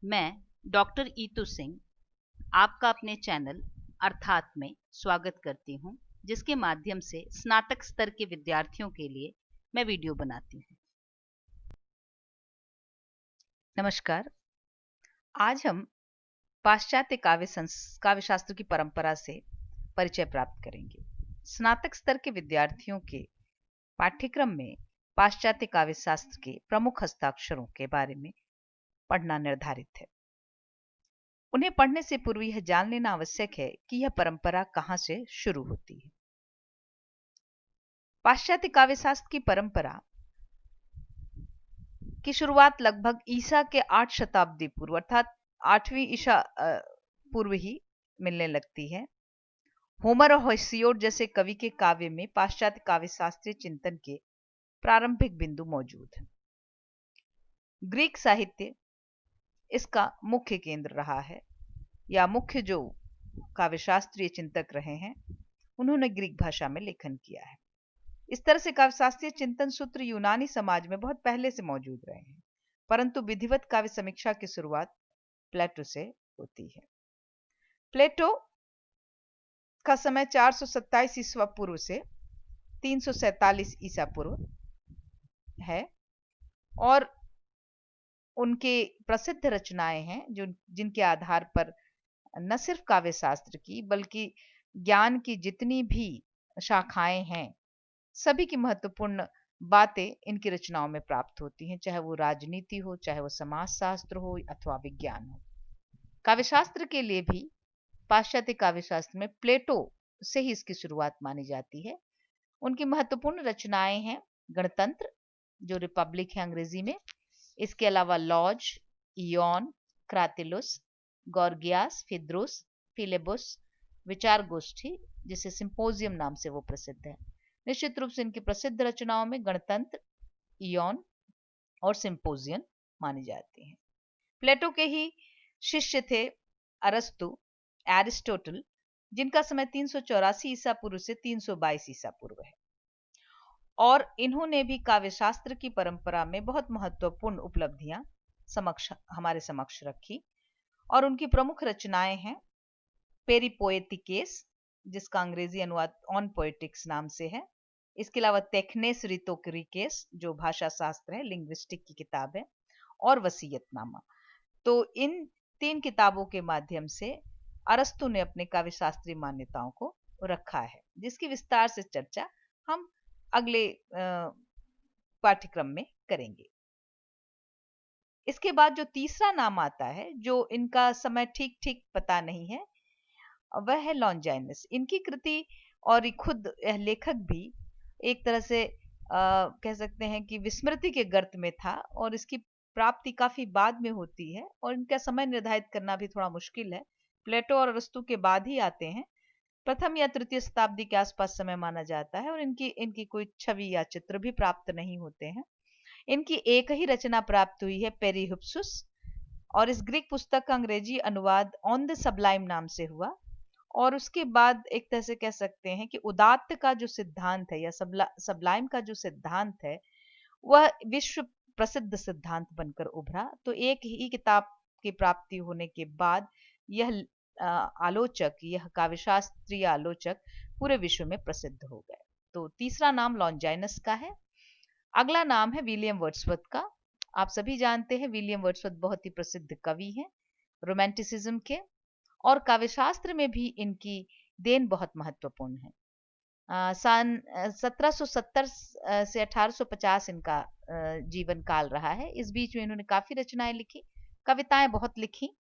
मैं डॉक्टर ईतू सिंह आपका अपने चैनल अर्थात में स्वागत करती हूं, जिसके माध्यम से स्नातक स्तर के विद्यार्थियों के लिए मैं वीडियो बनाती हूं। नमस्कार। आज हम पाश्चात्य काव्य शास्त्र की परंपरा से परिचय प्राप्त करेंगे। स्नातक स्तर के विद्यार्थियों के पाठ्यक्रम में पाश्चात्य काव्य शास्त्र के प्रमुख हस्ताक्षरों के बारे में पढ़ना निर्धारित है। उन्हें पढ़ने से पूर्व यह जान लेना आवश्यक है कि यह परंपरा कहां से शुरू होती है। पाश्चात्य काव्यशास्त्र की परंपरा की शुरुआत लगभग ईसा के 8 शताब्दी पूर्व अर्थात 8वीं ईसा पूर्व ही मिलने लगती है। होमर और हेसियोड जैसे कवि के काव्य में पाश्चात्य काव्यशास्त्रीय चिंतन के प्रारंभिक बिंदु मौजूद हैं। ग्रीक साहित्य इसका मुख्य केंद्र रहा है, या मुख्य जो काव्यशास्त्रीय चिंतक रहे हैं उन्होंने ग्रीक भाषा में लेखन किया है। इस तरह से काव्यशास्त्रीय चिंतन सूत्र यूनानी समाज में बहुत पहले से मौजूद रहे हैं, परंतु विधिवत काव्य समीक्षा की शुरुआत प्लेटो से होती है। प्लेटो का समय 427 ईसा पूर्व से 347 ईसा पूर्व है और उनके प्रसिद्ध रचनाएं हैं जिनके आधार पर न सिर्फ काव्य शास्त्र की बल्कि ज्ञान की जितनी भी शाखाएं हैं सभी की महत्वपूर्ण बातें इनकी रचनाओं में प्राप्त होती हैं, चाहे वो राजनीति हो, चाहे वो समाजशास्त्र हो अथवा विज्ञान हो। काव्यशास्त्र के लिए भी पाश्चात्य काव्यशास्त्र में प्लेटो से ही इसकी शुरुआत मानी जाती है। उनकी महत्वपूर्ण रचनाएं हैं गणतंत्र, जो रिपब्लिक है अंग्रेजी में, इसके अलावा लॉज, इयोन, क्रातिलुस, गॉर्गियास, फिद्रुस, फिलेबुस, विचार गोष्ठी जिसे सिंपोजियम नाम से वो प्रसिद्ध है। निश्चित रूप से इनकी प्रसिद्ध रचनाओं में गणतंत्र, इयोन और सिंपोजियम मानी जाती हैं। प्लेटो के ही शिष्य थे अरस्तु, एरिस्टोटल, जिनका समय 384 ईसा पूर्व से 322 ईसा पूर्व है, और इन्होंने भी काव्यशास्त्र की परंपरा में बहुत महत्वपूर्ण उपलब्धियां हमारे समक्ष रखी। और उनकी प्रमुख रचनाएं हैं पेरिपोएटिकेस, जिसका अंग्रेजी अनुवाद ऑन पोएटिक्स नाम से है। इसके अलावा तेखनेस रितोक्रिकेस, जो भाषा शास्त्र है, लिंग्विस्टिक की किताब है, और वसीयतनामा। तो इन 3 किताबों के माध्यम से अरस्तु ने अपने काव्य शास्त्रीय मान्यताओं को रखा है, जिसकी विस्तार से चर्चा हम अगले पाठ्यक्रम में करेंगे। इसके बाद जो तीसरा नाम आता है, जो इनका समय ठीक ठीक पता नहीं है, वह है लॉन्जाइनस। इनकी कृति और खुद यह लेखक भी एक तरह से कह सकते हैं कि विस्मृति के गर्त में था, और इसकी प्राप्ति काफी बाद में होती है और इनका समय निर्धारित करना भी थोड़ा मुश्किल है। प्लेटो और अरस्तु के बाद ही आते हैं, प्रथम या तृतीय शताब्दी के आसपास समय माना जाता है, और इनकी कोई छवि या चित्र भी प्राप्त नहीं होते हैं। इनकी एक ही रचना प्राप्त हुई है, पेरिहुप्सुस, और इस ग्रीक पुस्तक का अंग्रेजी अनुवाद ऑन द सबलाइम नाम से हुआ। और उसके बाद एक तरह से कह सकते हैं कि उदात्त का जो सिद्धांत है या सबलाइम का जो सिद्धांत है वह विश्व प्रसिद्ध सिद्धांत बनकर उभरा। तो एक ही किताब की प्राप्ति होने के बाद यह आलोचक, यह काव्यशास्त्रीय आलोचक पूरे विश्व में प्रसिद्ध हो गए। तो तीसरा नाम लॉन्जाइनस का है। अगला नाम है विलियम वर्ड्सवर्थ का। आप सभी जानते हैं विलियम वर्ड्सवर्थ बहुत ही प्रसिद्ध कवि हैं रोमांटिसिज्म के, और काव्यशास्त्र में भी इनकी देन बहुत महत्वपूर्ण है। सन 1770 से 1850 इनका जीवन काल रहा है। इस बीच में इन्होंने काफी रचनाएं लिखी, कविताएं बहुत लिखी,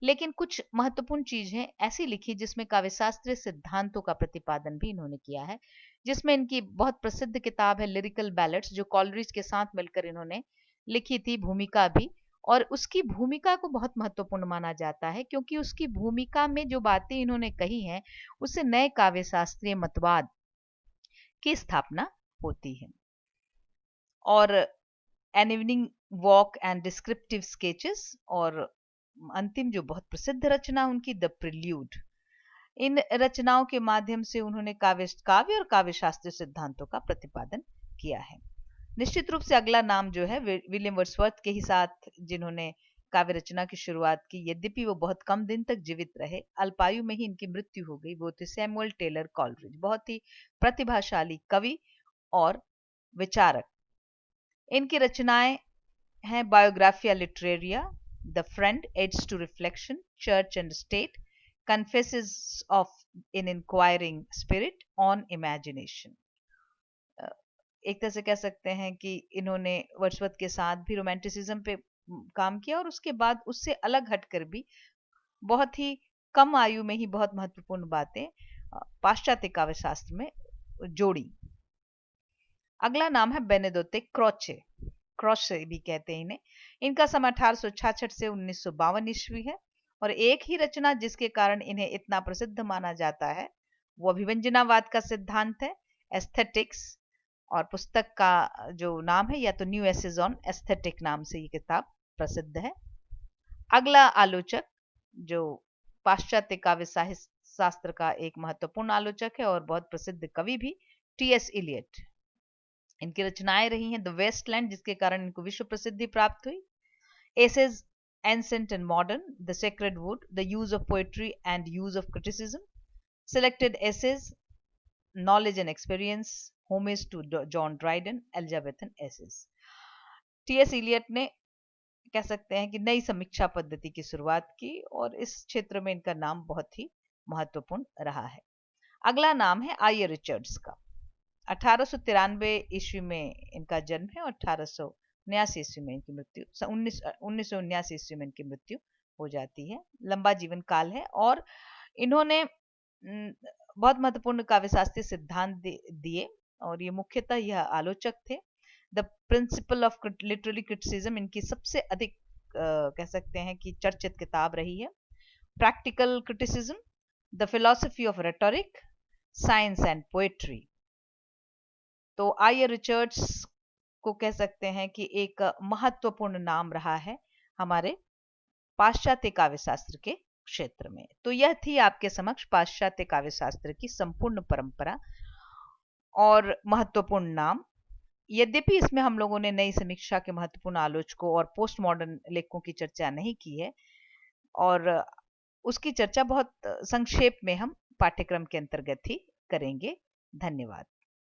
लेकिन कुछ महत्वपूर्ण चीजें ऐसी लिखी जिसमें काव्यशास्त्रीय सिद्धांतों का प्रतिपादन भी इन्होंने किया है, जिसमें इनकी बहुत प्रसिद्ध किताब है लिरिकल बैलेट्स, जो कॉलरिज के साथ मिलकर इन्होंने लिखी थी, भूमिका भी। और उसकी भूमिका को बहुत महत्वपूर्ण माना जाता है, क्योंकि उसकी भूमिका में जो बातें इन्होंने कही हैं उससे नए काव्यशास्त्रीय मतवाद की स्थापना होती है। और an evening walk and descriptive sketches, और अंतिम जो बहुत प्रसिद्ध रचना उनकी द प्रिल्यूड। इन रचनाओं के माध्यम से उन्होंने काव्य और काव्यशास्त्रीय सिद्धांतों का प्रतिपादन किया है। निश्चित रूप से अगला नाम जो है विलियम वर्ड्सवर्थ के ही साथ जिन्होंने काव्य रचना की शुरुआत की। यद्यपि वो बहुत कम दिन तक जीवित रहे, अल्पायु में ही इनकी मृत्यु हो गई। वो थे सैमुअल टेलर कॉलरिज, बहुत ही प्रतिभाशाली कवि और विचारक। इनकी रचनाएं हैं biographia literaria, the friend, aids to reflection, church and state, confesses of in inquiring spirit, on imagination. एक तरह से कह सकते हैं कि इन्होंने वर्ड्सवर्थ के साथ भी रोमांटिसिज्म पे काम किया और उसके बाद उससे अलग हटकर भी बहुत ही कम आयु में ही बहुत महत्वपूर्ण बातें पाश्चात्य काव्य शास्त्र में जोड़ी। अगला नाम है बेनेदोते क्रोचे, क्रॉचे भी कहते हैं इन्हें। इनका समय 1866 से 1952 ईस्वी है और एक ही रचना जिसके कारण इन्हें इतना प्रसिद्ध माना जाता है वो अभिव्यंजनावाद का सिद्धांत है, एस्थेटिक्स। और पुस्तक का जो नाम है या तो न्यू एसेज ऑन एस्थेटिक नाम से ये किताब प्रसिद्ध है। अगला आलोचक जो पाश्चात्य काव्य साहित्य शास्त्र का एक महत्वपूर्ण आलोचक है और बहुत प्रसिद्ध कवि भी, टी.एस. इलियट। इनकी रचनाएं रही हैं द वेस्टलैंड, जिसके कारण इनको विश्व प्रसिद्धि प्राप्त हुई, essays ancient and modern, the sacred wood, the use of poetry and use of criticism, selected essays, knowledge and experience, homage to John Dryden, Elizabethan essays. T S. Eliot ने कह सकते हैं कि नई समीक्षा पद्धति की शुरुआत की और इस क्षेत्र में इनका नाम बहुत ही महत्वपूर्ण रहा है। अगला नाम है आई. रिचर्ड्स का। 1893 ईस्वी में इनका जन्म है और 1879 ईस्वी में इनकी मृत्यु, 1979 ईस्वी में इनकी मृत्यु हो जाती है। लंबा जीवन काल है और इन्होंने बहुत महत्वपूर्ण काव्यशास्त्रीय सिद्धांत दिए और ये मुख्यतः यह आलोचक थे। The principle of literary criticism इनकी सबसे अधिक कह सकते हैं कि चर्चित किताब रही है। Practical criticism, the philosophy of rhetoric, science and poetry. तो आई. रिचर्ड्स को कह सकते हैं कि एक महत्वपूर्ण नाम रहा है हमारे पाश्चात्य काव्यशास्त्र के क्षेत्र में। तो यह थी आपके समक्ष पाश्चात्य काव्यशास्त्र की संपूर्ण परंपरा और महत्वपूर्ण नाम। यद्यपि इसमें हम लोगों ने नई समीक्षा के महत्वपूर्ण आलोचकों और पोस्ट मॉडर्न लेखकों की चर्चा नहीं की है और उसकी चर्चा बहुत संक्षेप में हम पाठ्यक्रम के अंतर्गत ही करेंगे। धन्यवाद।